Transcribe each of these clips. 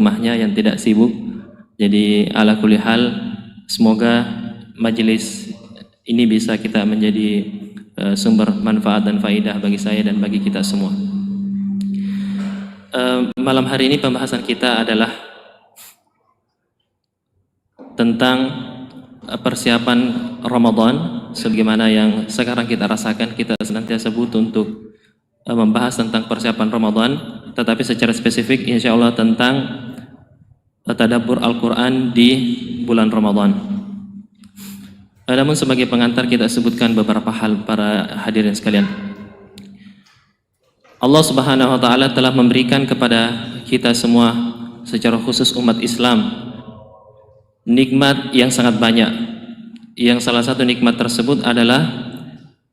rumahnya yang tidak sibuk. Jadi ala kulli hal, semoga majelis ini bisa kita menjadi sumber manfaat dan faidah bagi saya dan bagi kita semua. Malam hari ini pembahasan kita adalah tentang persiapan Ramadan, sebagaimana yang sekarang kita rasakan. Kita senantiasa butuh untuk membahas tentang persiapan Ramadan, tetapi secara spesifik insya Allah tentang tadabbur Al-Quran di bulan Ramadan. Namun sebagai pengantar kita sebutkan beberapa hal para hadirin sekalian. Allah Subhanahu wa taala telah memberikan kepada kita semua secara khusus umat Islam nikmat yang sangat banyak. Yang salah satu nikmat tersebut adalah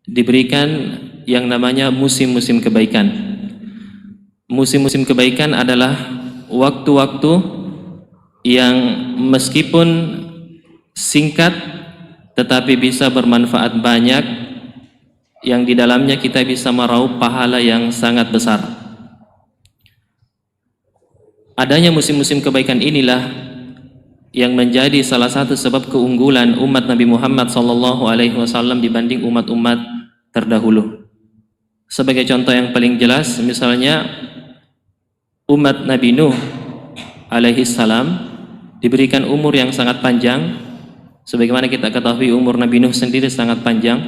diberikan yang namanya musim-musim kebaikan. Musim-musim kebaikan adalah waktu-waktu yang meskipun singkat tetapi bisa bermanfaat banyak, yang di dalamnya kita bisa meraup pahala yang sangat besar. Adanya musim-musim kebaikan inilah yang menjadi salah satu sebab keunggulan umat Nabi Muhammad SAW dibanding umat-umat terdahulu. Sebagai contoh yang paling jelas, misalnya umat Nabi Nuh alaihi salam diberikan umur yang sangat panjang. Sebagaimana kita ketahui, umur Nabi Nuh sendiri sangat panjang.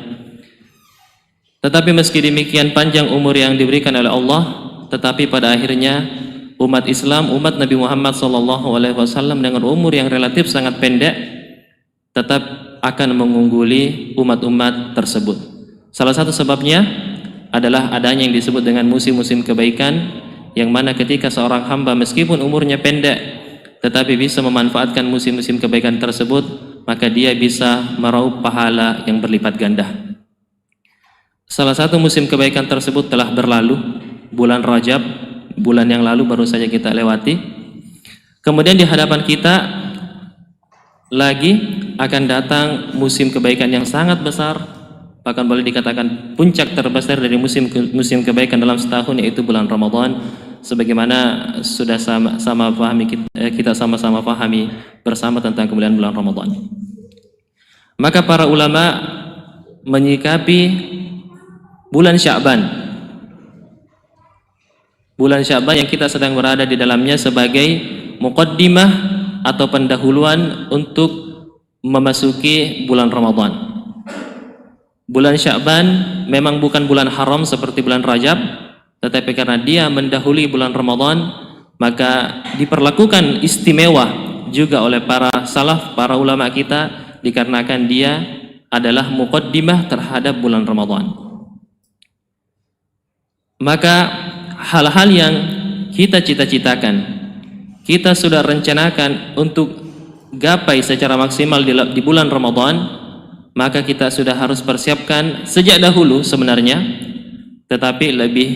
Tetapi meski demikian panjang umur yang diberikan oleh Allah, tetapi pada akhirnya umat Islam, umat Nabi Muhammad SAW dengan umur yang relatif sangat pendek tetap akan mengungguli umat-umat tersebut. Salah satu sebabnya adalah adanya yang disebut dengan musim-musim kebaikan, yang mana ketika seorang hamba meskipun umurnya pendek tetapi bisa memanfaatkan musim-musim kebaikan tersebut, maka dia bisa meraup pahala yang berlipat ganda. Salah satu musim kebaikan tersebut telah berlalu, bulan Rajab, bulan yang lalu baru saja kita lewati. Kemudian di hadapan kita lagi akan datang musim kebaikan yang sangat besar, bahkan boleh dikatakan puncak terbesar dari musim kebaikan dalam setahun, yaitu bulan Ramadan. Sebagaimana sudah kita sama-sama pahami bersama tentang kemuliaan bulan Ramadan. Maka para ulama menyikapi bulan Sya'ban yang kita sedang berada di dalamnya sebagai muqaddimah atau pendahuluan untuk memasuki bulan Ramadan. Bulan Sya'ban memang bukan bulan haram seperti bulan Rajab, tetapi karena dia mendahului bulan Ramadan, maka diperlakukan istimewa juga oleh para salaf, para ulama kita, dikarenakan dia adalah muqaddimah terhadap bulan Ramadan. Maka hal-hal yang kita cita-citakan, kita sudah rencanakan untuk gapai secara maksimal di bulan Ramadan, maka kita sudah harus persiapkan sejak dahulu sebenarnya, tetapi lebih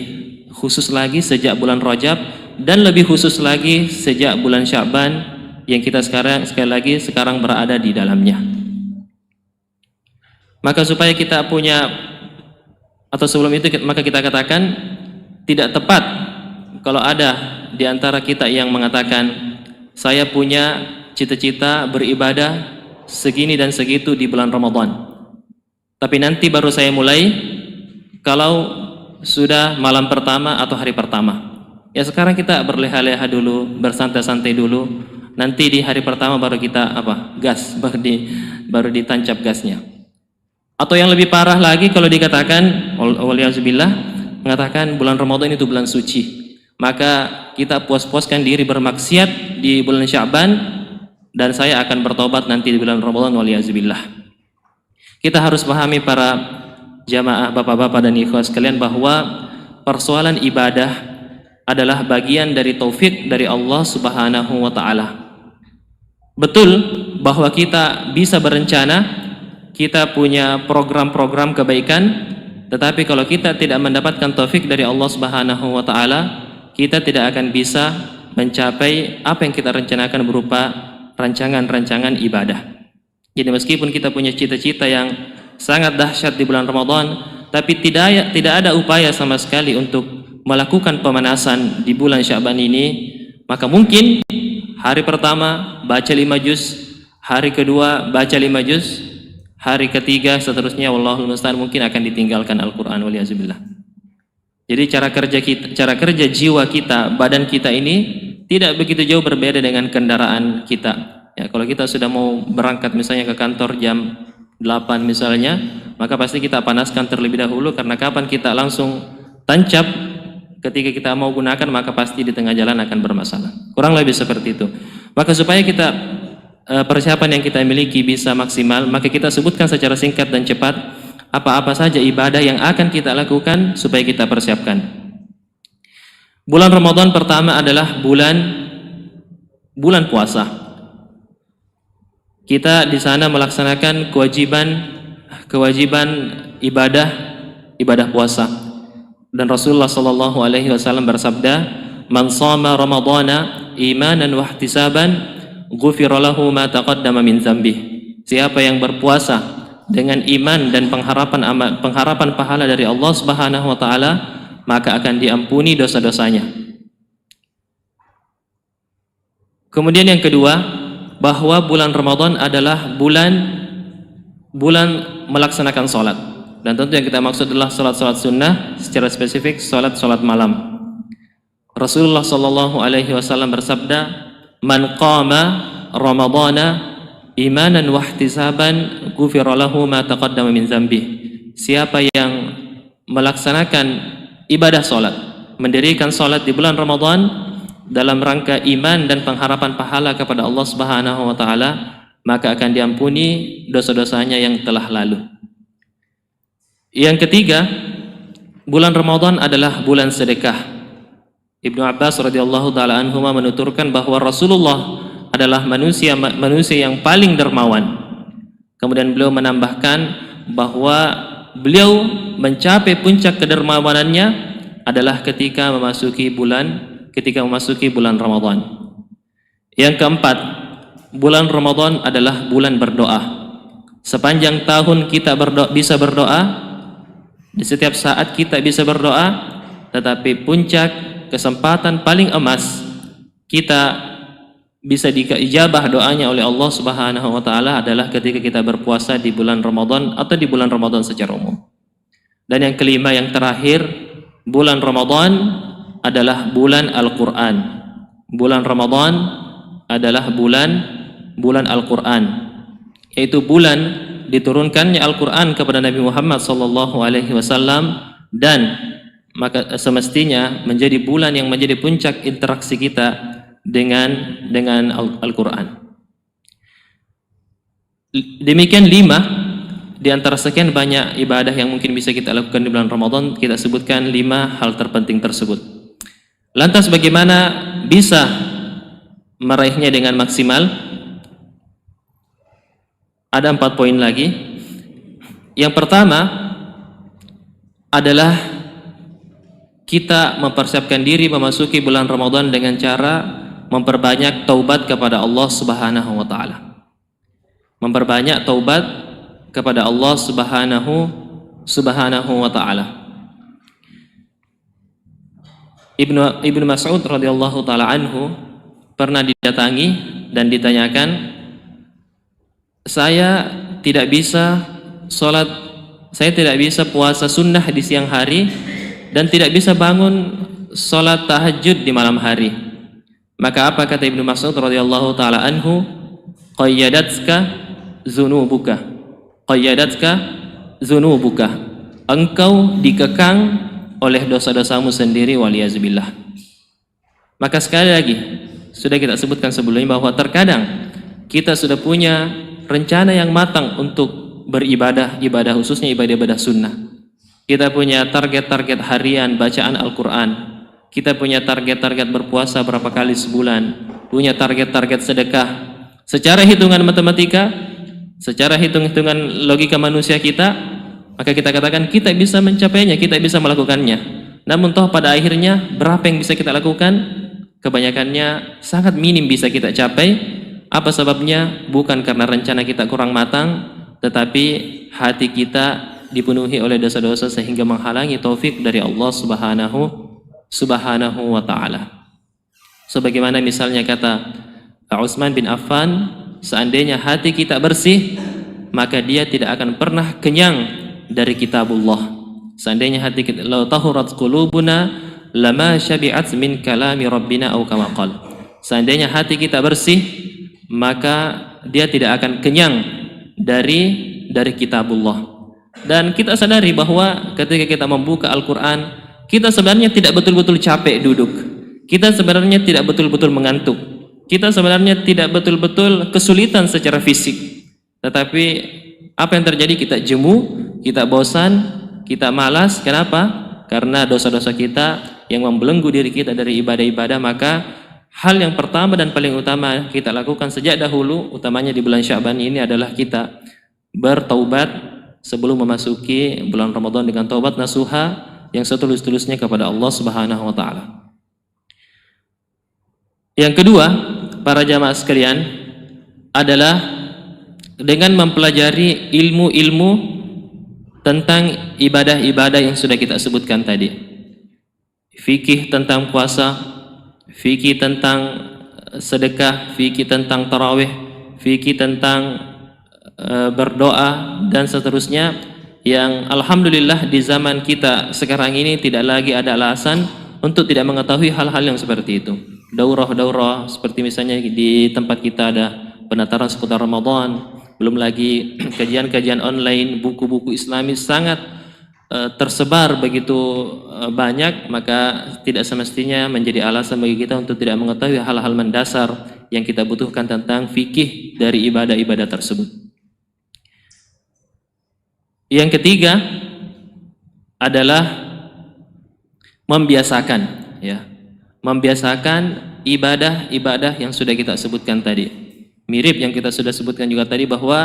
khusus lagi sejak bulan Rajab, dan lebih khusus lagi sejak bulan Sya'ban yang kita sekarang berada di dalamnya. Maka supaya kita punya, atau sebelum itu maka kita katakan tidak tepat kalau ada di antara kita yang mengatakan saya punya cita-cita beribadah segini dan segitu di bulan Ramadan, tapi nanti baru saya mulai kalau sudah malam pertama atau hari pertama. Ya sekarang kita berleha-leha dulu, bersantai-santai dulu, nanti di hari pertama baru kita gas, baru ditancap gasnya. Atau yang lebih parah lagi kalau dikatakan waliyahzubillah, mengatakan bulan Ramadan itu bulan suci, maka kita puas-puaskan diri bermaksiat di bulan Sya'ban dan saya akan bertobat nanti di bulan Ramadan, waliyahzubillah. Kita harus pahami para jamaah, bapak-bapak dan ikhwas sekalian, bahwa persoalan ibadah adalah bagian dari taufik dari Allah Subhanahu wa taala. Betul bahwa kita bisa berencana, kita punya program-program kebaikan, tetapi kalau kita tidak mendapatkan taufik dari Allah Subhanahu wa taala, kita tidak akan bisa mencapai apa yang kita rencanakan berupa rancangan-rancangan ibadah. Jadi meskipun kita punya cita-cita yang sangat dahsyat di bulan Ramadan, tapi tidak ada upaya sama sekali untuk melakukan pemanasan di bulan Sya'ban ini, maka mungkin Hari pertama baca 5 juz, hari kedua baca 5 juz, hari ketiga seterusnya wallahul musta'an mungkin akan ditinggalkan Al-Qur'an waliyazubillah. Jadi cara kerja jiwa kita, badan kita ini tidak begitu jauh berbeda dengan kendaraan kita. Ya, kalau kita sudah mau berangkat misalnya ke kantor jam 8 misalnya, maka pasti kita panaskan terlebih dahulu, karena kapan kita langsung tancap ketika kita mau gunakan maka pasti di tengah jalan akan bermasalah. Kurang lebih seperti itu. Maka supaya kita persiapan yang kita miliki bisa maksimal, maka kita sebutkan secara singkat dan cepat apa-apa saja ibadah yang akan kita lakukan supaya kita persiapkan. Bulan Ramadan pertama adalah bulan puasa. Kita di sana melaksanakan kewajiban ibadah puasa. Dan Rasulullah sallallahu alaihi wasallam bersabda, "Man shama Ramadhana imanan wa ihtisaban, ghufira lahu ma taqaddama min dzambih." Siapa yang berpuasa dengan iman dan pengharapan pahala dari Allah Subhanahu wa taala, maka akan diampuni dosa-dosanya. Kemudian yang kedua, bahwa bulan Ramadan adalah bulan melaksanakan salat. Dan tentu yang kita maksud adalah salat-salat sunnah, secara spesifik salat malam. Rasulullah sallallahu alaihi wasallam bersabda, "Man qama Ramadhana imanan wa ihtisaban, ghufira lahu ma taqaddama min dzambih." Siapa yang melaksanakan ibadah salat, mendirikan salat di bulan Ramadan dalam rangka iman dan pengharapan pahala kepada Allah Subhanahu wa taala, maka akan diampuni dosa-dosanya yang telah lalu. Yang ketiga, bulan Ramadan adalah bulan sedekah. Ibnu Abbas radhiyallahu taala anhuma menuturkan bahwa Rasulullah adalah manusia yang paling dermawan. Kemudian beliau menambahkan bahwa beliau mencapai puncak kedermawanannya adalah ketika memasuki bulan Ramadan. Yang keempat, bulan Ramadan adalah bulan berdoa. Sepanjang tahun kita bisa berdoa, di setiap saat kita bisa berdoa, tetapi puncak kesempatan paling emas kita bisa diijabah doanya oleh Allah Subhanahu wa taala adalah ketika kita berpuasa di bulan Ramadan atau di bulan Ramadan secara umum. Dan yang kelima, yang terakhir, bulan Ramadan adalah bulan Al-Qur'an. Bulan Ramadan adalah bulan Al-Qur'an, yaitu bulan diturunkannya Al-Qur'an kepada Nabi Muhammad sallallahu alaihi wasallam, dan maka semestinya menjadi bulan yang menjadi puncak interaksi kita dengan Al-Qur'an. Demikian 5 di antara sekian banyak ibadah yang mungkin bisa kita lakukan di bulan Ramadan, kita sebutkan 5 hal terpenting tersebut. Lantas bagaimana bisa meraihnya dengan maksimal? Ada 4 poin lagi. Yang pertama adalah kita mempersiapkan diri memasuki bulan Ramadan dengan cara memperbanyak taubat kepada Allah Subhanahu wa taala. Memperbanyak taubat kepada Allah Subhanahu wa taala. Ibnu Mas'ud radhiyallahu taala anhu pernah didatangi dan ditanyakan, saya tidak bisa puasa sunnah di siang hari dan tidak bisa bangun sholat tahajud di malam hari. Maka apa kata Ibnu Mas'ud radhiyallahu taala anhu? Qayyadatka zunubuka. Engkau dikekang oleh dosa-dosamu sendiri, waliyazubillah. Maka sekali lagi sudah kita sebutkan sebelumnya bahwa terkadang kita sudah punya rencana yang matang untuk beribadah, khususnya ibadah sunnah. Kita punya target-target harian bacaan Al-Quran, kita punya target-target berpuasa berapa kali sebulan, punya target-target sedekah. Secara hitungan matematika, secara hitung-hitungan logika manusia kita, maka kita katakan kita bisa mencapainya, kita bisa melakukannya. Namun toh pada akhirnya berapa yang bisa kita lakukan? Kebanyakannya sangat minim bisa kita capai. Apa sebabnya? Bukan karena rencana kita kurang matang, tetapi hati kita dipenuhi oleh dosa-dosa sehingga menghalangi taufik dari Allah Subhanahu wa taala. Sebagaimana misalnya kata Kata Utsman bin Affan, seandainya hati kita bersih, maka dia tidak akan pernah kenyang dari kitabullah. Seandainya hati kita, law tahurat qulubuna lama syabi'at min kalami rabbina aw kama qala. Seandainya hati kita bersih, maka dia tidak akan kenyang dari kitabullah. Dan kita sadari bahwa ketika kita membuka Al-Quran, kita sebenarnya tidak betul-betul capek duduk. Kita sebenarnya tidak betul-betul mengantuk. Kita sebenarnya tidak betul-betul kesulitan secara fisik. Tetapi apa yang terjadi? Kita jemu, kita bosan, kita malas. Kenapa? Karena dosa-dosa kita yang membelenggu diri kita dari ibadah-ibadah. Maka hal yang pertama dan paling utama kita lakukan sejak dahulu, utamanya di bulan Sya'ban ini, adalah kita bertaubat sebelum memasuki bulan Ramadan dengan taubat nasuha yang setulus-tulusnya kepada Allah Subhanahu wa taala. Yang kedua, para jamaah sekalian, adalah dengan mempelajari ilmu-ilmu tentang ibadah-ibadah yang sudah kita sebutkan tadi. Fikih tentang puasa, fikih tentang sedekah, fikih tentang tarawih, fikih tentang berdoa, dan seterusnya, yang alhamdulillah di zaman kita sekarang ini tidak lagi ada alasan untuk tidak mengetahui hal-hal yang seperti itu. Daurah-daurah seperti misalnya di tempat kita ada penataran seputar Ramadan, belum lagi kajian-kajian online, buku-buku Islami sangat tersebar begitu banyak, maka tidak semestinya menjadi alasan bagi kita untuk tidak mengetahui hal-hal mendasar yang kita butuhkan tentang fikih dari ibadah-ibadah tersebut. Yang ketiga adalah membiasakan, ya, membiasakan ibadah-ibadah yang sudah kita sebutkan tadi. Mirip yang kita sudah sebutkan juga tadi, bahwa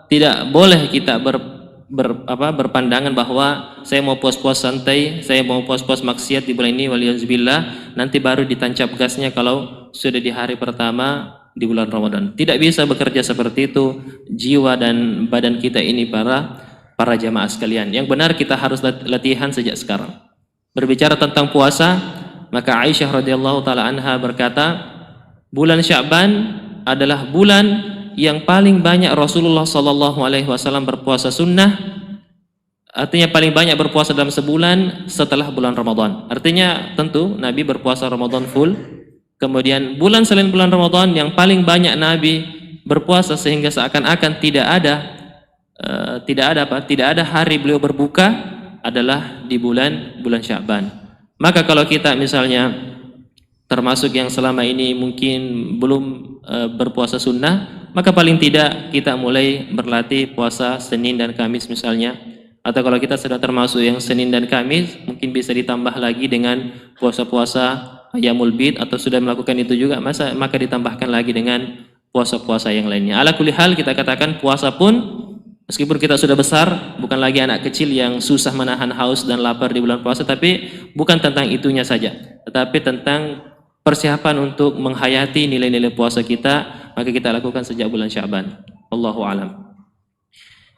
tidak boleh kita berpandangan bahwa saya mau puas-puas santai, saya mau puas-puas maksiat di bulan ini, waliyazbillah, nanti baru ditancap gasnya kalau sudah di hari pertama di bulan Ramadan. Tidak bisa bekerja seperti itu. Jiwa dan badan kita ini para jamaah sekalian, yang benar kita harus latihan sejak sekarang. Berbicara tentang puasa, maka Aisyah radhiyallahu taala anha berkata, bulan Sya'ban adalah bulan yang paling banyak Rasulullah sallallahu alaihi wasallam berpuasa sunnah. Artinya paling banyak berpuasa dalam sebulan setelah bulan Ramadan. Artinya tentu Nabi berpuasa Ramadan full. Kemudian bulan selain bulan Ramadan yang paling banyak Nabi berpuasa sehingga seakan-akan tidak ada hari beliau berbuka adalah di bulan Sya'ban. Maka kalau kita misalnya termasuk yang selama ini mungkin belum berpuasa sunnah, maka paling tidak kita mulai berlatih puasa Senin dan Kamis misalnya. Atau kalau kita sudah termasuk yang Senin dan Kamis, mungkin bisa ditambah lagi dengan puasa-puasa Ayyamul Bid, atau sudah melakukan itu juga, maka ditambahkan lagi dengan puasa-puasa yang lainnya. Ala kulli hal, kita katakan puasa pun, meskipun kita sudah besar, bukan lagi anak kecil yang susah menahan haus dan lapar di bulan puasa, tapi bukan tentang itunya saja, tetapi tentang persiapan untuk menghayati nilai-nilai puasa kita, maka kita lakukan sejak bulan Sya'ban. Wallahu alam.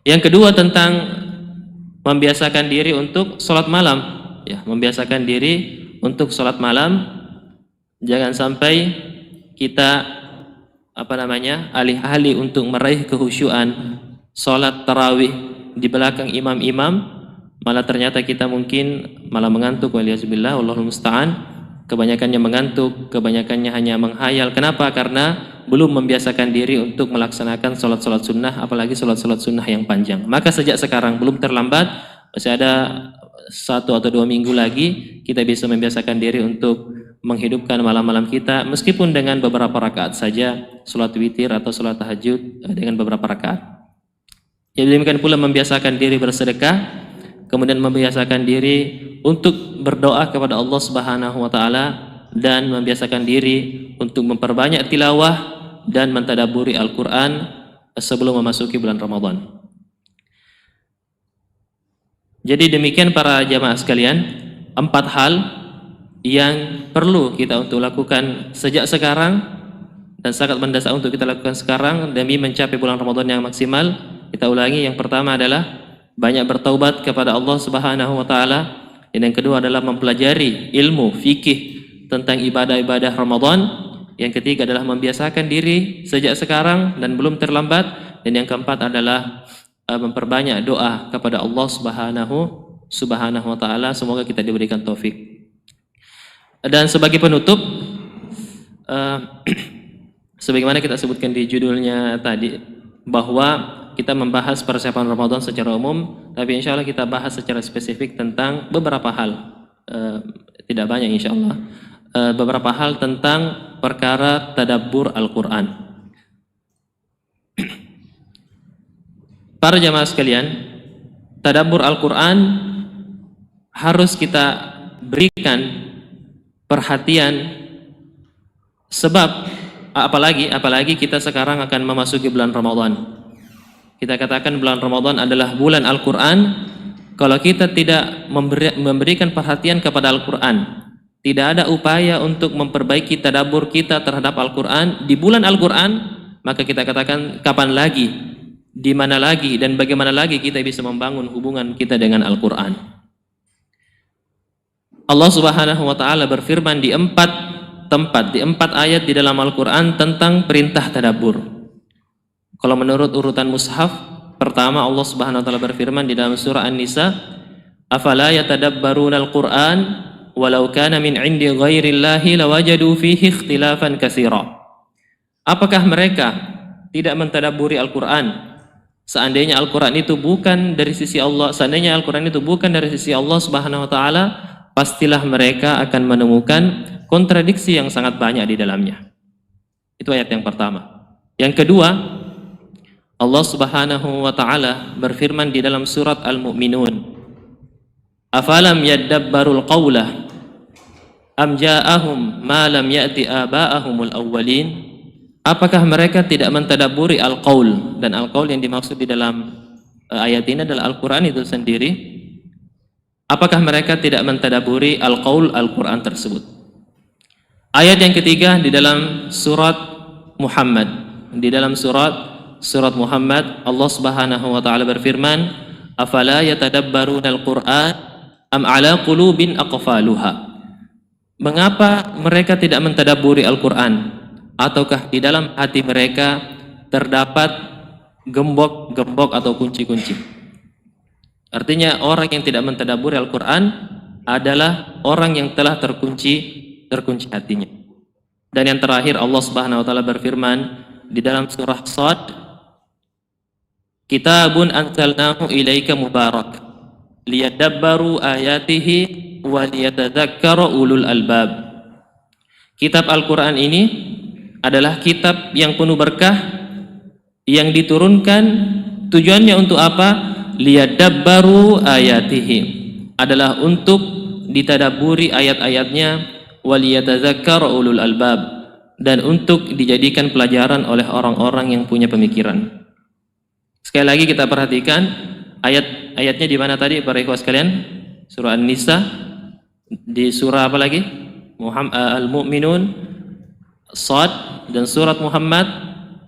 Yang kedua tentang membiasakan diri untuk sholat malam, ya, membiasakan diri untuk sholat malam. Jangan sampai kita alih-alih untuk meraih kehusyuan sholat tarawih di belakang imam-imam, malah ternyata kita mungkin malah mengantuk, waliyazbillah, wallahul musta'an. Kebanyakannya mengantuk, kebanyakannya hanya menghayal. Kenapa? Karena belum membiasakan diri untuk melaksanakan sholat-sholat sunnah, apalagi sholat-sholat sunnah yang panjang. Maka sejak sekarang, belum terlambat, masih ada 1 atau 2 minggu lagi, kita bisa membiasakan diri untuk menghidupkan malam-malam kita, meskipun dengan beberapa rakaat saja, sholat witir atau sholat tahajud dengan beberapa rakaat. Jadi demikian pula membiasakan diri bersedekah, kemudian membiasakan diri untuk berdoa kepada Allah Subhanahu wa taala, dan membiasakan diri untuk memperbanyak tilawah dan mentadaburi Al-Qur'an sebelum memasuki bulan Ramadan. Jadi demikian para jamaah sekalian, 4 hal yang perlu kita untuk lakukan sejak sekarang dan sangat mendesak untuk kita lakukan sekarang demi mencapai bulan Ramadan yang maksimal. Kita ulangi, yang pertama adalah banyak bertaubat kepada Allah Subhanahu wa taala, dan yang kedua adalah mempelajari ilmu fikih tentang ibadah-ibadah Ramadan. Yang ketiga adalah membiasakan diri sejak sekarang dan belum terlambat. Dan yang keempat adalah memperbanyak doa kepada Allah Subhanahu wa taala. Semoga kita diberikan taufik. Dan sebagai penutup, sebagaimana kita sebutkan di judulnya tadi, bahwa kita membahas persiapan Ramadan secara umum, tapi insya Allah kita bahas secara spesifik tentang beberapa hal, tidak banyak insya Allah, beberapa hal tentang perkara tadabbur Al-Quran. Para jamaah sekalian, tadabbur Al-Quran harus kita berikan perhatian, sebab apalagi kita sekarang akan memasuki bulan Ramadan. Kita katakan bulan Ramadan adalah bulan Al-Quran. Kalau kita tidak memberikan perhatian kepada Al-Quran, tidak ada upaya untuk memperbaiki tadabbur kita terhadap Al-Quran di bulan Al-Quran, maka kita katakan kapan lagi, di mana lagi, dan bagaimana lagi kita bisa membangun hubungan kita dengan Al-Quran. Allah Subhanahu wa taala berfirman di 4 tempat, di 4 ayat di dalam Al-Quran tentang perintah tadabbur. Kalau menurut urutan mushaf, pertama Allah Subhanahu wa taala berfirman di dalam surah An-Nisa, "Afala yatadabbaruna al-Qur'an walau kana min 'indi ghairillahi lawajadu fihi ikhtilafan katsira." Apakah mereka tidak mentadabburi Al-Qur'an? Seandainya Al-Qur'an itu bukan dari sisi Allah, seandainya Al-Qur'an itu bukan dari sisi Allah Subhanahu wa taala, pastilah mereka akan menemukan kontradiksi yang sangat banyak di dalamnya. Itu ayat yang pertama. Yang kedua, Allah Subhanahu wa taala berfirman di dalam surat Al-Mu'minun, "Afalam yaddabbarul qawla am ja'ahum ma lam ya'ti aba'ahumul awwalin?" Apakah mereka tidak mentadabburi al-qaul? Dan al-qaul yang dimaksud di dalam ayat ini adalah Al-Qur'an itu sendiri. Apakah mereka tidak mentadabburi al-qaul Al-Qur'an tersebut? Ayat yang ketiga di dalam surat Muhammad. Di dalam surat Muhammad, Allah Subhanahu wa taala berfirman, "Afala yatadabbarunal Qur'an am ala qulubin aqfaluha?" Mengapa mereka tidak mentadabburi Al-Qur'an? Ataukah di dalam hati mereka terdapat gembok-gembok atau kunci-kunci? Artinya orang yang tidak mentadabburi Al-Qur'an adalah orang yang telah terkunci hatinya. Dan yang terakhir Allah Subhanahu wa taala berfirman di dalam surah Shad, "Kitabun anzalnahu ilaika mubarak liyadabbaru ayatihi wa liyatadzakkara ulul albab." Kitab Al-Qur'an ini adalah kitab yang penuh berkah yang diturunkan, tujuannya untuk apa? Liyadabbaru ayatihi, adalah untuk ditadabburi ayat-ayatnya, wa liyatadzakkara ulul albab, dan untuk dijadikan pelajaran oleh orang-orang yang punya pemikiran. Sekali lagi kita perhatikan ayat-ayatnya di mana tadi para ikhwah sekalian? Surah An-Nisa, di surah apa lagi? Al-Mu'minun, Shad, dan surat Muhammad.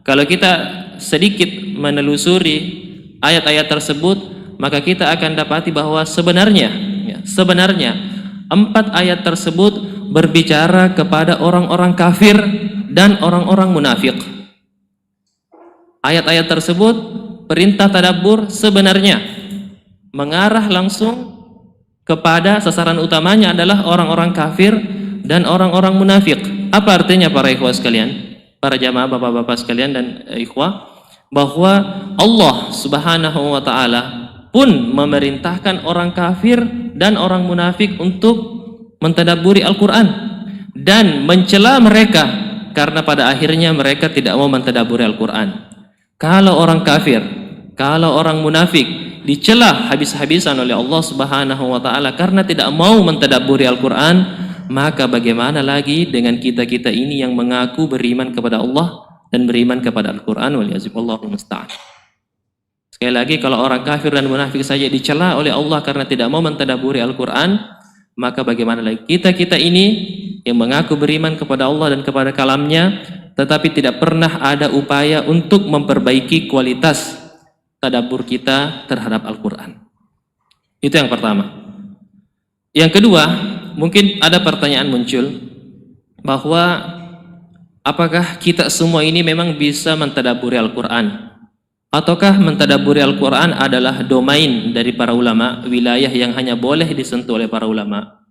Kalau kita sedikit menelusuri ayat-ayat tersebut, maka kita akan dapati bahwa sebenarnya 4 ayat tersebut berbicara kepada orang-orang kafir dan orang-orang munafik. Ayat-ayat tersebut, perintah tadabbur sebenarnya mengarah langsung kepada sasaran utamanya adalah orang-orang kafir dan orang-orang munafik. Apa artinya para ikhwah sekalian, para jamaah bapak-bapak sekalian dan ikhwah, bahwa Allah Subhanahu wa taala pun memerintahkan orang kafir dan orang munafik untuk mentadabburi Al-Qur'an dan mencela mereka karena pada akhirnya mereka tidak mau mentadabburi Al-Qur'an. Kalau orang kafir, kalau orang munafik dicela habis-habisan oleh Allah Subhanahu wa taala karena tidak mau mentadabburi Al-Qur'an, maka bagaimana lagi dengan kita-kita ini yang mengaku beriman kepada Allah dan beriman kepada Al-Qur'an, waliyazillahu musta'an. Sekali lagi, kalau orang kafir dan munafik saja dicela oleh Allah karena tidak mau mentadabburi Al-Qur'an, maka bagaimana lagi kita-kita ini yang mengaku beriman kepada Allah dan kepada kalamnya, tetapi tidak pernah ada upaya untuk memperbaiki kualitas tadabbur kita terhadap Al-Qur'an. Itu yang pertama. Yang kedua, mungkin ada pertanyaan muncul bahwa apakah kita semua ini memang bisa mentadabburi Al-Quran? Ataukah mentadabburi Al-Quran adalah domain dari para ulama, wilayah yang hanya boleh disentuh oleh para ulama?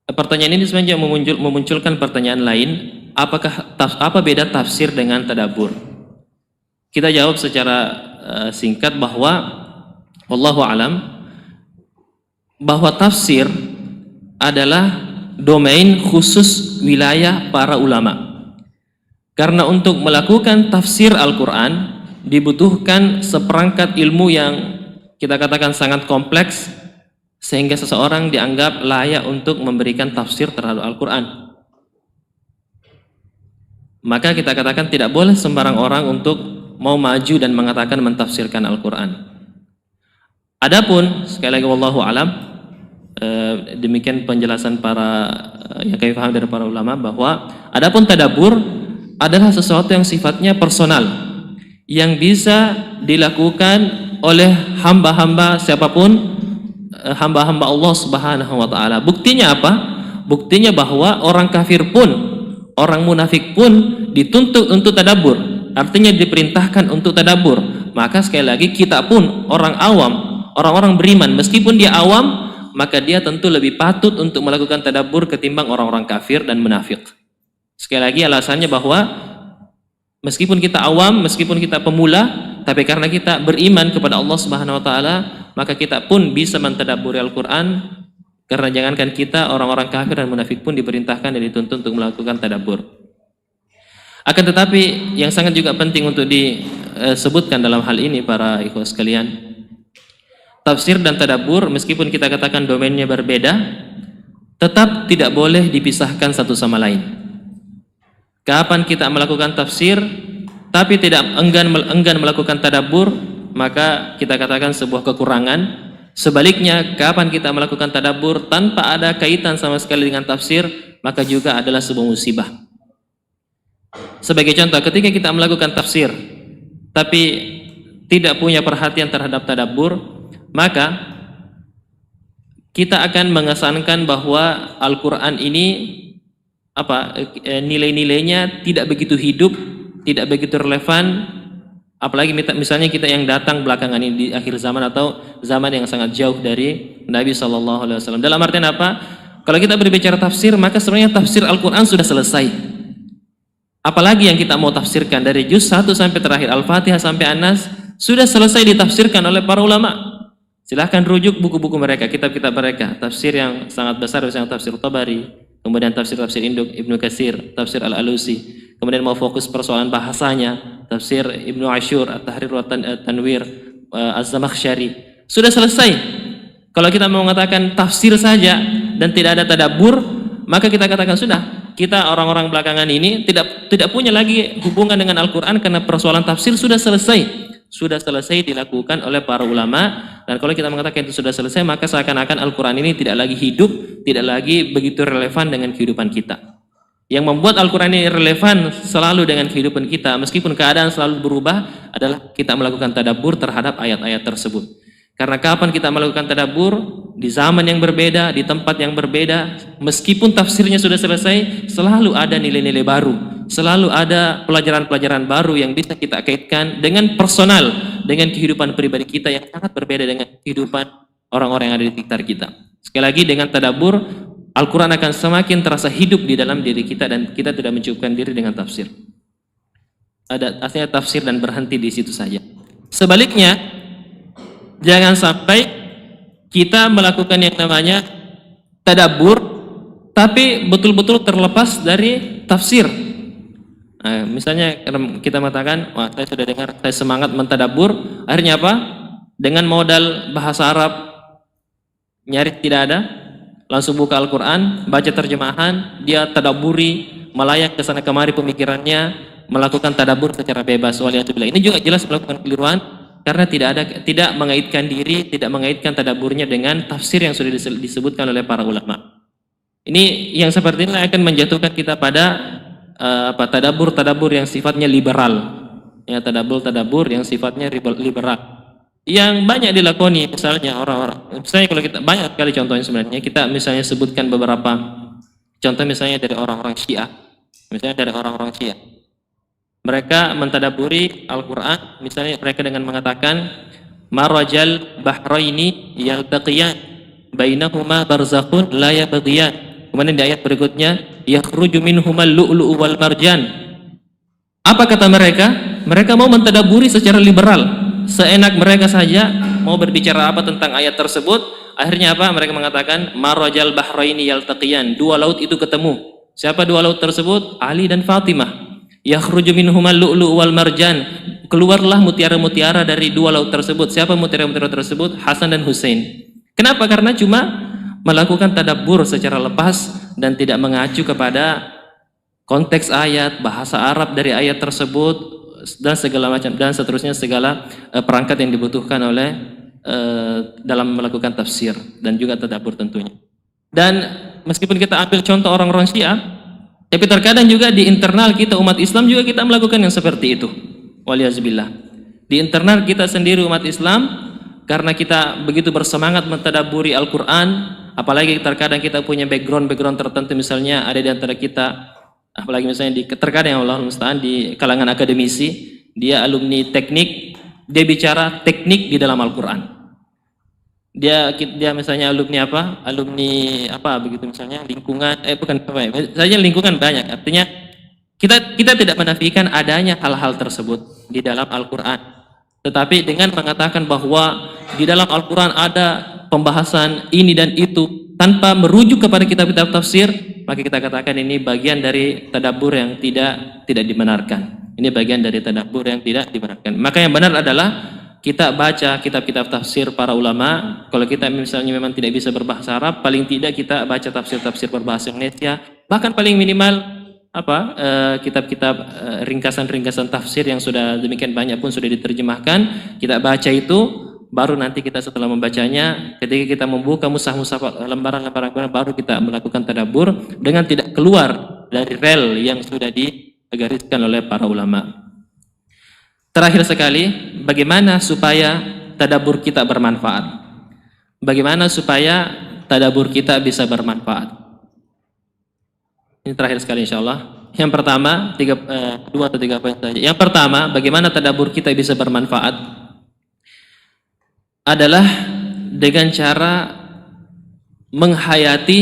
Pertanyaan ini sebenarnya memunculkan pertanyaan lain, apa beda tafsir dengan tadabbur? Kita jawab secara singkat bahwa wallahu alam, bahwa tafsir adalah domain khusus wilayah para ulama. Karena untuk melakukan tafsir Al-Quran dibutuhkan seperangkat ilmu yang kita katakan sangat kompleks, sehingga seseorang dianggap layak untuk memberikan tafsir terhadap Al-Quran. Maka kita katakan tidak boleh sembarang orang untuk mau maju dan mengatakan mentafsirkan Al-Quran. Adapun sekali lagi wallahu alam, demikian penjelasan para yang kami paham dari para ulama, bahwa adapun tadabbur adalah sesuatu yang sifatnya personal, yang bisa dilakukan oleh hamba-hamba siapapun, hamba-hamba Allah Subhanahu wa taala. Buktinya apa? Buktinya bahwa orang kafir pun, orang munafik pun dituntut untuk tadabbur. Artinya diperintahkan untuk tadabbur. Maka sekali lagi kita pun orang awam, orang-orang beriman, meskipun dia awam, maka dia tentu lebih patut untuk melakukan tadabbur ketimbang orang-orang kafir dan munafik. Sekali lagi alasannya bahwa meskipun kita awam, meskipun kita pemula, tapi karena kita beriman kepada Allah Subhanahu wa taala, maka kita pun bisa mentadabburi Al-Quran. Karena jangankan kita, orang-orang kafir dan munafik pun diperintahkan dan dituntut untuk melakukan tadabbur. Akan tetapi yang sangat juga penting untuk disebutkan dalam hal ini para ikhwah sekalian, tafsir dan tadabbur meskipun kita katakan domainnya berbeda, tetap tidak boleh dipisahkan satu sama lain. Kapan kita melakukan tafsir tapi tidak enggan melakukan tadabbur, maka kita katakan sebuah kekurangan. Sebaliknya, kapan kita melakukan tadabbur tanpa ada kaitan sama sekali dengan tafsir, maka juga adalah sebuah musibah. Sebagai contoh, ketika kita melakukan tafsir tapi tidak punya perhatian terhadap tadabbur, maka kita akan mengesankan bahwa Al-Quran ini nilai-nilainya tidak begitu hidup, tidak begitu relevan. Apalagi misalnya kita yang datang belakangan ini di akhir zaman atau zaman yang sangat jauh dari Nabi SAW. Dalam artian apa? Kalau kita berbicara tafsir, maka sebenarnya tafsir Al-Quran sudah selesai. Apalagi yang kita mau tafsirkan dari juz 1 sampai terakhir Al-Fatihah sampai An-Nas sudah selesai ditafsirkan oleh para ulama. Silahkan rujuk buku-buku mereka, kitab-kitab mereka, tafsir yang sangat besar, misalnya tafsir Tabari, kemudian tafsir Induk Ibnu Katsir, tafsir Al-Alusi. Kemudian mau fokus persoalan bahasanya, tafsir Ibnu Ashur, At-Tahrir wa Tanwir, Az-Zamakhsyari. Sudah selesai. Kalau kita mau mengatakan tafsir saja dan tidak ada tadabbur, maka kita katakan sudah, kita orang-orang belakangan ini tidak punya lagi hubungan dengan Al-Quran, karena persoalan tafsir sudah selesai dilakukan oleh para ulama. Dan kalau kita mengatakan itu sudah selesai, maka seakan-akan Al-Quran ini tidak lagi hidup, tidak lagi begitu relevan dengan kehidupan kita. Yang membuat Al-Quran ini relevan selalu dengan kehidupan kita, meskipun keadaan selalu berubah, adalah kita melakukan tadabbur terhadap ayat-ayat tersebut. Karena kapan kita melakukan tadabbur, di zaman yang berbeda, di tempat yang berbeda, meskipun tafsirnya sudah selesai, selalu ada nilai-nilai baru, selalu ada pelajaran-pelajaran baru yang bisa kita kaitkan dengan personal, dengan kehidupan pribadi kita yang sangat berbeda dengan kehidupan orang-orang yang ada di sekitar kita. Sekali lagi, dengan tadabbur, Al-Quran akan semakin terasa hidup di dalam diri kita dan kita tidak mencukupkan diri dengan tafsir. Ada artinya tafsir dan berhenti di situ saja. Sebaliknya, jangan sampai kita melakukan yang namanya tadabbur tapi betul-betul terlepas dari tafsir. Nah, misalnya kita mengatakan, wah saya sudah dengar, saya semangat mentadabbur, akhirnya apa? Dengan modal bahasa Arab nyaris tidak ada, langsung buka Al-Quran, baca terjemahan, dia tadabburi, melayang ke sana kemari pemikirannya, melakukan tadabbur secara bebas. Waliyadzubillah. Ini juga jelas melakukan keliruan, karena tidak mengaitkan diri, tidak mengaitkan tadabburnya dengan tafsir yang sudah disebutkan oleh para ulama. Ini yang seperti ini akan menjatuhkan kita pada tadabbur yang sifatnya liberal. Ya, tadabbur yang sifatnya liberal. Yang banyak dilakoni misalnya orang-orang. Misalnya kalau kita banyak sekali contohnya sebenarnya. Kita misalnya sebutkan beberapa contoh misalnya dari orang-orang Syiah. misalnya dari orang-orang Syiah. Mereka mentadaburi Al-Quran, misalnya mereka dengan mengatakan marajal bahraini yaltaqiyan bainahuma barzakhun la yabghiyan. Kemudian di ayat berikutnya yakhruju minhumal lu'lu'u wal marjan. Apa kata mereka? Mereka mau mentadaburi secara liberal, seenak mereka saja mau berbicara apa tentang ayat tersebut. Akhirnya apa? Mereka mengatakan marajal bahraini yaltaqiyan, dua laut itu ketemu. Siapa dua laut tersebut? Ali dan Fatimah. Yakhruju minhumal lu'lu'u wal marjan, keluarlah mutiara-mutiara dari dua laut tersebut. Siapa mutiara-mutiara tersebut? Hasan dan Husain. Kenapa? Karena cuma melakukan tadabbur secara lepas dan tidak mengacu kepada konteks ayat, bahasa Arab dari ayat tersebut dan segala macam dan seterusnya, segala perangkat yang dibutuhkan oleh dalam melakukan tafsir dan juga tadabbur tentunya. Dan meskipun kita ambil contoh orang-orang Syiah, tapi terkadang juga di internal kita umat Islam juga kita melakukan yang seperti itu. Waliyazubillah. Di internal kita sendiri umat Islam, karena kita begitu bersemangat mentadabburi Al-Quran, apalagi terkadang kita punya background tertentu, misalnya ada di antara kita, apalagi misalnya terkadang Allah musta'an di kalangan akademisi, dia alumni teknik, dia bicara teknik di dalam Al-Quran. Dia misalnya alumni apa? Alumni apa begitu misalnya lingkungan bukan apa ya. Saja lingkungan banyak. Artinya kita tidak menafikan adanya hal-hal tersebut di dalam Al-Qur'an. Tetapi dengan mengatakan bahwa di dalam Al-Qur'an ada pembahasan ini dan itu tanpa merujuk kepada kitab-kitab tafsir, maka kita katakan ini bagian dari tadabbur yang tidak dibenarkan. Ini bagian dari tadabbur yang tidak dibenarkan. Maka yang benar adalah kita baca kitab-kitab tafsir para ulama. Kalau kita misalnya memang tidak bisa berbahasa Arab, paling tidak kita baca tafsir-tafsir berbahasa Indonesia. Bahkan paling minimal kitab-kitab ringkasan-ringkasan tafsir yang sudah demikian banyak pun sudah diterjemahkan, kita baca itu. Baru nanti kita setelah membacanya, ketika kita membuka mushaf-mushaf lembaran-lembaran Quran, baru kita melakukan tadabbur dengan tidak keluar dari rel yang sudah digariskan oleh para ulama. Terakhir sekali, bagaimana supaya tadabbur kita bermanfaat? Bagaimana supaya tadabbur kita bisa bermanfaat? Ini terakhir sekali insyaallah. Yang pertama, 2 atau 3 poin saja. Yang pertama, bagaimana tadabbur kita bisa bermanfaat? Adalah dengan cara menghayati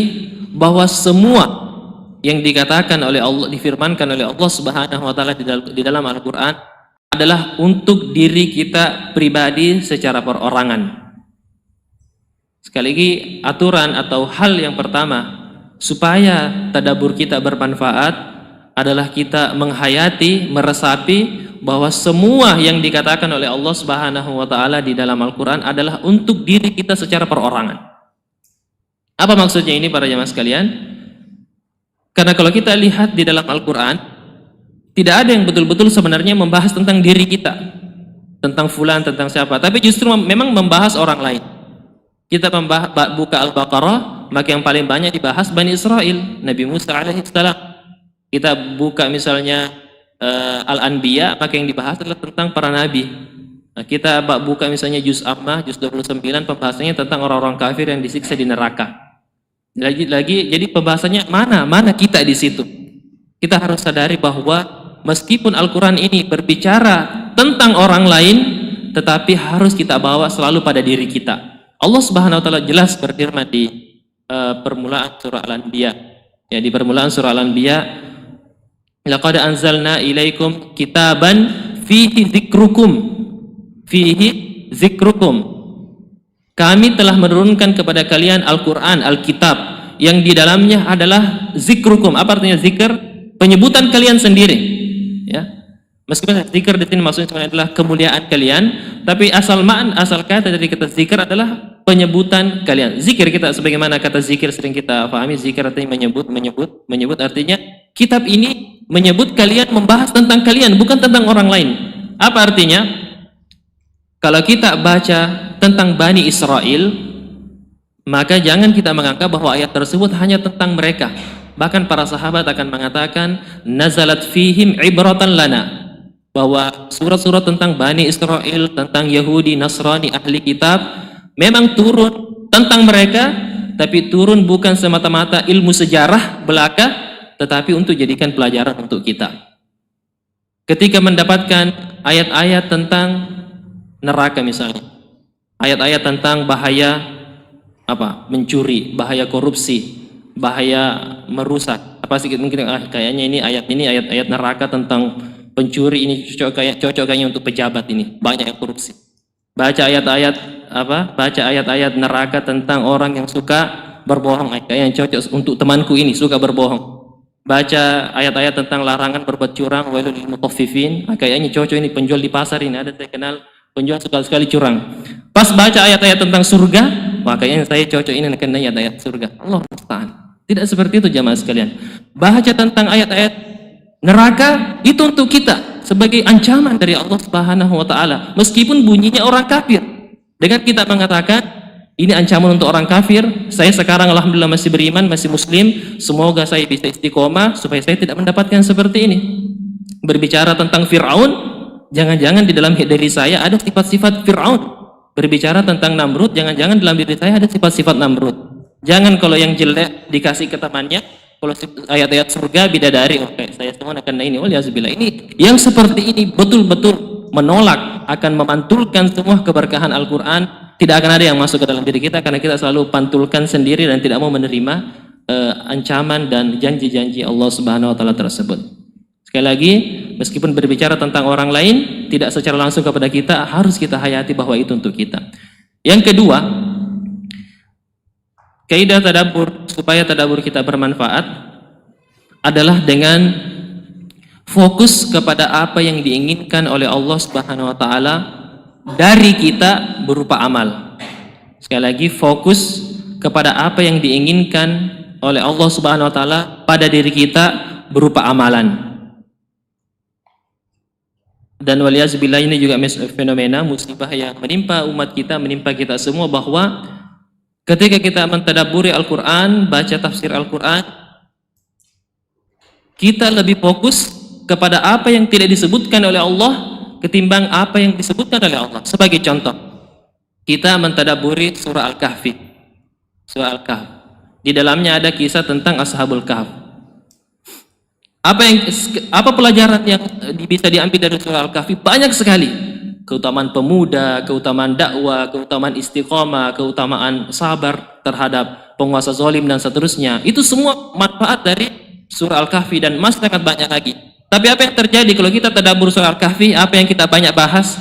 bahwa semua yang dikatakan oleh Allah, difirmankan oleh Allah Subhanahu wa taala di dalam Al-Qur'an adalah untuk diri kita pribadi secara perorangan. Sekali lagi, aturan atau hal yang pertama supaya tadabbur kita bermanfaat adalah kita menghayati, meresapi bahwa semua yang dikatakan oleh Allah Subhanahu wa taala di dalam Al-Qur'an adalah untuk diri kita secara perorangan. Apa maksudnya ini para jamaah sekalian? Karena kalau kita lihat di dalam Al-Qur'an, tidak ada yang betul-betul sebenarnya membahas tentang diri kita, tentang fulan, tentang siapa, tapi justru memang membahas orang lain. Kita buka Al-Baqarah, maka yang paling banyak dibahas Bani Israel, Nabi Musa alaihissalam. Kita buka misalnya Al-Anbiya, maka yang dibahas adalah tentang para nabi. Nah, kita buka misalnya Juz Amma, Juz 29, pembahasannya tentang orang-orang kafir yang disiksa di neraka. Lagi, jadi pembahasannya mana kita di situ. Kita harus sadari bahwa meskipun Al-Quran ini berbicara tentang orang lain, tetapi harus kita bawa selalu pada diri kita. Allah Subhanahu wa taala jelas berfirman di permulaan surah Al-Anbiya. Ya, di permulaan surah Al-Anbiya, laqad anzalna ilaikum kitaban fihi dzikrukum. Fihi dzikrukum. Kami telah menurunkan kepada kalian Al-Quran, Alkitab, yang di dalamnya adalah zikrukum. Apa artinya zikr? Penyebutan kalian sendiri. Ya. Meskipun zikr di sini maksudnya sebenarnya adalah kemuliaan kalian, tapi asal kata dari kata zikr adalah penyebutan kalian. Zikir kita sebagaimana kata zikir sering kita pahami, zikir artinya menyebut artinya kitab ini menyebut kalian, membahas tentang kalian, bukan tentang orang lain. Apa artinya? Kalau kita baca tentang Bani Israel, maka jangan kita menganggap bahwa ayat tersebut hanya tentang mereka. Bahkan para sahabat akan mengatakan nazalat fihim ibratan lana, bahwa surat-surat tentang Bani Israel, tentang Yahudi, Nasrani, ahli kitab memang turun tentang mereka, tapi turun bukan semata-mata ilmu sejarah belaka, tetapi untuk jadikan pelajaran untuk kita. Ketika mendapatkan ayat-ayat tentang neraka misalnya, ayat-ayat tentang bahaya mencuri, bahaya korupsi, bahaya merusak, apa sih mungkin kayaknya ini ayat-ayat neraka tentang pencuri ini cocok kayaknya untuk pejabat ini, banyak yang korupsi. Baca ayat-ayat neraka tentang orang yang suka berbohong, kayaknya cocok untuk temanku ini suka berbohong. Baca ayat-ayat tentang larangan berbuat curang, wailul lil mutaffifin, kayaknya cocok ini penjual di pasar ini, ada saya kenal penjual suka sekali curang. Pas baca ayat-ayat tentang surga, kayaknya saya cocok ini kena ayat-ayat surga. Allah musta'an. Tidak seperti itu jamaah sekalian. Baca tentang ayat-ayat neraka itu untuk kita sebagai ancaman dari Allah Subhanahu wa taala, meskipun bunyinya orang kafir. Dengan kita mengatakan ini ancaman untuk orang kafir, saya sekarang alhamdulillah masih beriman, masih muslim, semoga saya bisa istiqomah supaya saya tidak mendapatkan seperti ini. Berbicara tentang Fir'aun, jangan-jangan di dalam diri saya ada sifat-sifat Fir'aun. Berbicara tentang Namrud, jangan-jangan dalam diri saya ada sifat-sifat Namrud. Jangan kalau yang jelek dikasih ke temannya, kalau ayat-ayat surga bidadari, saya semua akan ini, waliyahzubillah. Ini yang seperti ini betul-betul menolak, akan memantulkan semua keberkahan Al-Quran. Tidak akan ada yang masuk ke dalam diri kita karena kita selalu pantulkan sendiri dan tidak mau menerima ancaman dan janji-janji Allah Subhanahu wa taala tersebut. Sekali lagi, meskipun berbicara tentang orang lain tidak secara langsung kepada kita, harus kita hayati bahwa itu untuk kita. Yang kedua, kaidah tadabbur supaya tadabbur kita bermanfaat adalah dengan fokus kepada apa yang diinginkan oleh Allah Subhanahu wa taala dari kita berupa amal. Sekali lagi, fokus kepada apa yang diinginkan oleh Allah Subhanahu wa taala pada diri kita berupa amalan. Dan waliyahzubillah, ini juga fenomena musibah yang menimpa umat kita, menimpa kita semua, bahwa ketika kita mentadabburi Al-Quran, baca tafsir Al-Quran, kita lebih fokus kepada apa yang tidak disebutkan oleh Allah ketimbang apa yang disebutkan oleh Allah. Sebagai contoh, kita mentadabburi surah Al-Kahfi. Surah Al-Kahf, di dalamnya ada kisah tentang Ashabul Kahf. Apa pelajaran yang bisa diambil dari surah Al-Kahfi? Banyak sekali. Keutamaan pemuda, keutamaan dakwah, keutamaan istiqomah, keutamaan sabar terhadap penguasa zalim dan seterusnya. Itu semua manfaat dari surah Al-Kahfi dan masih sangat banyak lagi. Tapi apa yang terjadi kalau kita tadabbur surah Al-Kahfi? Apa yang kita banyak bahas?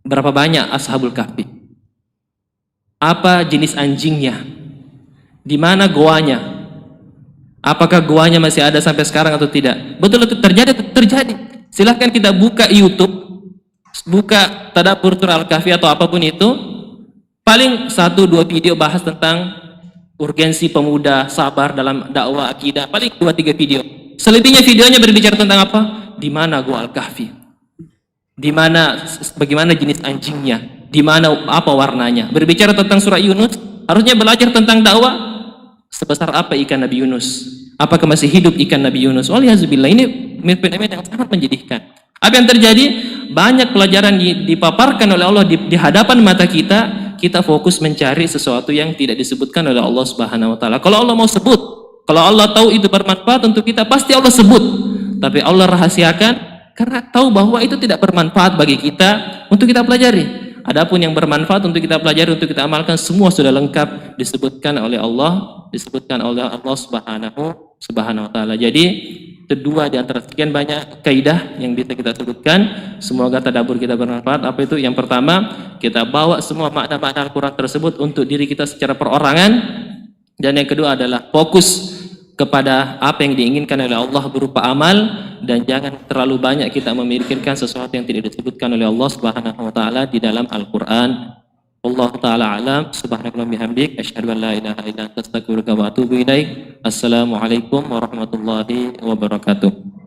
Berapa banyak Ashabul Kahfi? Apa jenis anjingnya? Di mana goanya? Apakah goanya masih ada sampai sekarang atau tidak? Betul itu terjadi. Silahkan kita buka YouTube, buka tadabbur surah Al-Kahfi atau apapun itu, paling 1-2 video bahas tentang urgensi pemuda, sabar dalam dakwah, akidah, paling 2-3 video. Selebihnya videonya berbicara tentang apa? Di mana gua Al-Kahfi? Di mana, bagaimana jenis anjingnya? Di mana, apa warnanya? Berbicara tentang surah Yunus, harusnya belajar tentang dakwah. Sebesar apa ikan Nabi Yunus? Apakah masih hidup ikan Nabi Yunus? Waliyahzubillah, ini fenomena yang sangat menyedihkan. Apa yang terjadi? Banyak pelajaran dipaparkan oleh Allah di hadapan mata kita, kita fokus mencari sesuatu yang tidak disebutkan oleh Allah Subhanahu wa taala. Kalau Allah mau sebut, kalau Allah tahu itu bermanfaat untuk kita, pasti Allah sebut. Tapi Allah rahasiakan karena tahu bahwa itu tidak bermanfaat bagi kita untuk kita pelajari. Adapun yang bermanfaat untuk kita pelajari, untuk kita amalkan, semua sudah lengkap disebutkan oleh Allah, Subhanahu wa taala. Jadi kedua di antara sekian banyak kaidah yang bisa kita sebutkan, semoga tadabbur kita bermanfaat. Apa itu? Yang pertama, kita bawa semua makna-makna Al-Quran tersebut untuk diri kita secara perorangan. Dan yang kedua adalah fokus kepada apa yang diinginkan oleh Allah berupa amal, dan jangan terlalu banyak kita memikirkan sesuatu yang tidak disebutkan oleh Allah Subhanahu wa taala di dalam Al-Qur'an. Allah taala alam, subhanakallahumma bihamdik, asyhadu an la ilaha illa anta, astaghfiruka wa atubu ilaik. Assalamualaikum warahmatullahi wabarakatuh.